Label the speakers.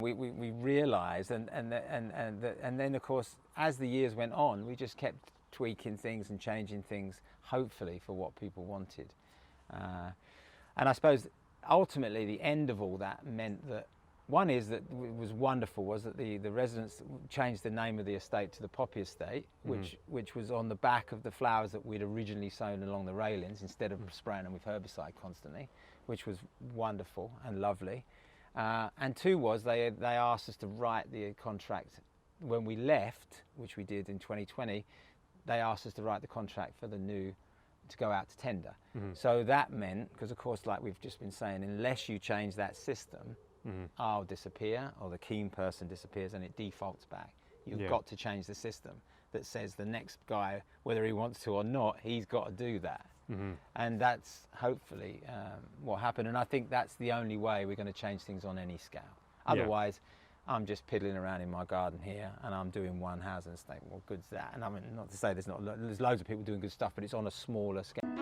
Speaker 1: We realised, and then of course as the years went on, we just kept tweaking things and changing things, hopefully for what people wanted. And I suppose ultimately the end of all that meant that one is that was wonderful was that the residents changed the name of the estate to the Poppy Estate, which was on the back of the flowers that we'd originally sown along the railings instead of spraying them with herbicide constantly, which was wonderful and lovely. And two was they asked us to write the contract when we left, which we did in 2020. They asked us to write the contract for the new to go out to tender. So that meant, because of course, like we've just been saying, unless you change that system, I'll disappear, or the keen person disappears and it defaults back. You've got to change the system that says the next guy, whether he wants to or not, he's got to do that. And that's hopefully what happened. And I think that's the only way we're going to change things on any scale. Otherwise, I'm just piddling around in my garden here and I'm doing one housing estate. Well, good's that. And I mean, not to say there's loads of people doing good stuff, but it's on a smaller scale.